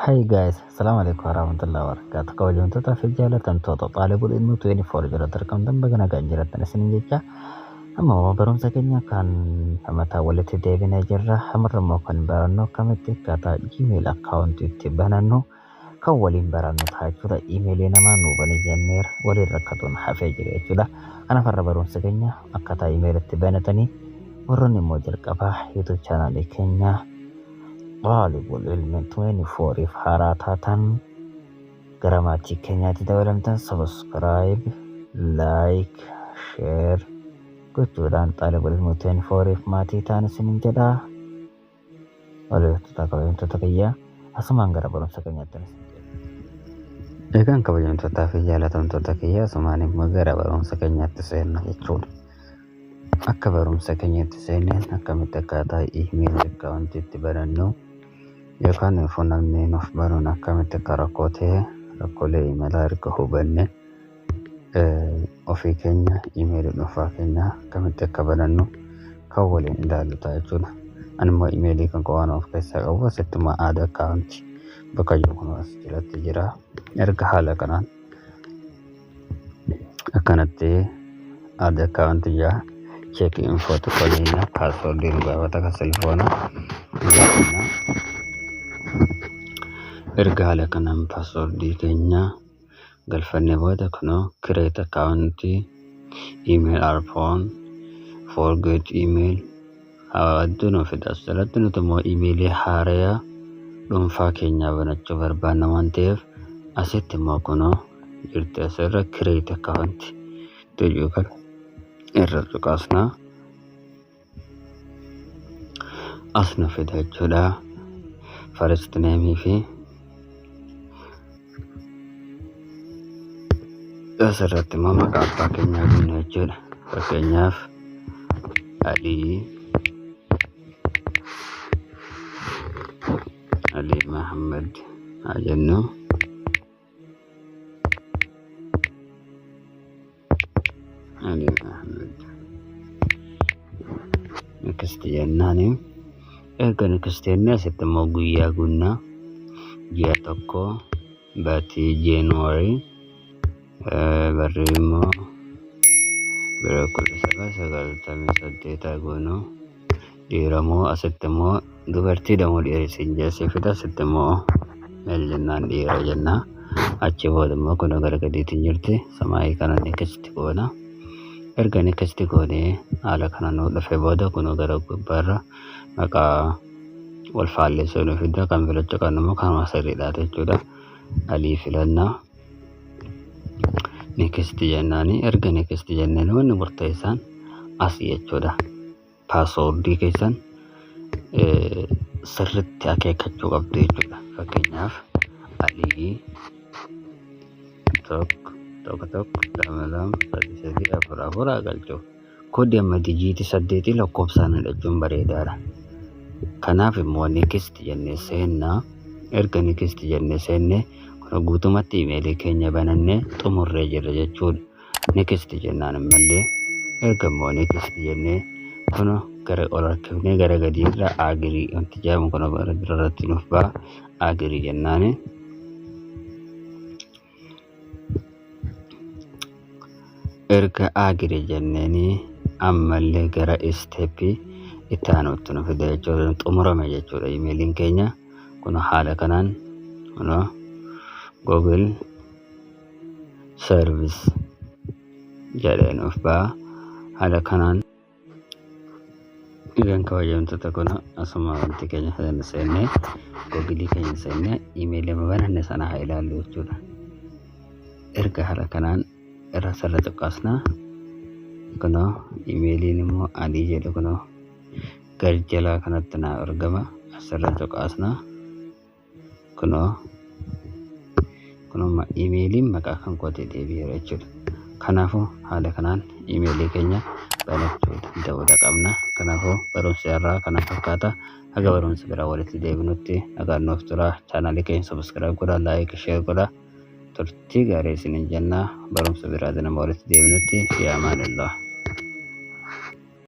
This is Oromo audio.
Hi guys, Assalamualaikum warahmatullahi wabarakatuh. Kabajamtoota fi jaalatamtoota xaalibul ilmi 24 jira tarkamtan bagana kan jiratan isinin jecha amma barumsa keenya kan mataa walitti deebinee jirra. Hamarrammoo kan barannu akkamitti akkaataa Gmail account itti banannu kan waliin barannu ta'a jechuudha. Emailii namaa nuu bani jenneera waliin rakkatuun hafee jira jechuudha. Kanaaf har'a barumsa keenya akkaataa email itti banatanii warroonni immoo jalqabaa YouTube channel keenya Xaalibul ilmi 24 if haaraa taatan gara maatii keenyaatti dabalamtan subscribe, like, share gochuudhaan Xaalibul ilmi 24 if maatii ta'an isinin jedha. Walitti kabajamtoota kiyya asumaan gara barumsa keenyaatti eegan kabajamtootaa fi jaalatamtoota kiyya asumaan immoo gara barumsa keenyaatti seenna jechuudha. Akka barumsa keenyaatti seenneen akkamitti akkaataa email account itti banannu yookaan funaannee nuuf banuun akkamitti akka rakkoo ta'e rakkoolee emailaa erga hubanne ofii keenya email dhuunfaa keenya akkamitti akka banannu kan waliin ilaallu ta'a jechuudha. Ani immoo emailii kan waan of keessaa qabu asittuma add account bakka jiru kun as jalatti jira. Erga haala kanaan akkanatti add account jaa check info tokkolina password gaafata ka telefoona erga haala kanaan password keenya galfannee booda kunoo create account email our phone forget email adduun ofiidhaas jalatti nuti immoo emailii haaraa dhuunfaa keenyaa banachuu barbaanna waan ta'eef asitti immoo kunoo jirti asirra create account tuyuu kan irra tuqaasnaa asna fida jechuudha. First name fi asirratti immoo maqaa abbaa keenyaa kennu jechuudha. Fakkeenyaaf Ali Muhammad haa jennu. Ali Muhammad next jennaani erga next jennee asitti immoo guyyaa gunnaa ji'a tokko baatii January barri immoo bira 1998 goonuu dhiiramoo asitti immoo dubartii damoo dhiirisiin jeesee fida asitti immoo meel jennaan dhiira jennaa. Achi booda immoo kun gara gadiitiin jirti samaayii kana next goona. Erga next goonee haala kana nuu dhufee booda kun gara gubbaarra maqaa wal faalleessuu nu fida kan filachuu kan immoo kanuma sirriidhaa jechuudha. Alii filannaa next jennaani. Erga next jenneen wanni murteessaan asii jechuudha. Password keessan sirriitti akeekkachuu qabdu jechuudha. Fakkeenyaaf Alii tokko lama sadii afur galchuu koodii amma dijiitii 8 lakkoofsaan hidhachuun bareedaadha. Kanaaf immoo next jennee seennaa. Erga next jennee seennee kun guutumatti emailii keenya banannee xumurree jirra jechuudha. Next jennaan ammallee erga immoo next jennee kun gara ol harkifnee gara gadii irra agirii wanti jedhamu kun irratti nuuf ba'a. Agirii jennaani. Erga agirii jenneeni ammallee gara stepii itti aanutti nu fida jechuudha. Xumurame jechuudha emailiin keenya kun haala kanaan kun Google service jedhee nuuf ba'a. Haala kanaan eegan kabajamtoota kun asuma wanti keenya seennee Google keenya seennee emailii bananne sana haa ilaallu jechuudha. Erga haala kanaan irra sarara tuqaasnaa kunoo emailiin immoo Alii jedhu kunoo gad jalaa kanatti naa argama. Asirra tuqaasnaa kunoo emailiin maqaa kan kootee deebi'eera jechuudha. Kanaafuu haala kanaan emailii keenya banachuu danda'uudha qabna. Kanaafuu barumsi irraa kana fakkaata. Haga barumsa biraa walitti deebinutti nagaan nuuf tura. Chaanaalii keenya subscribe godhaa, like, share godhaa. Turtii gaarii isiniin jennaa. Barumsa biraatiin amma walitti deebinutti fi amaanillah.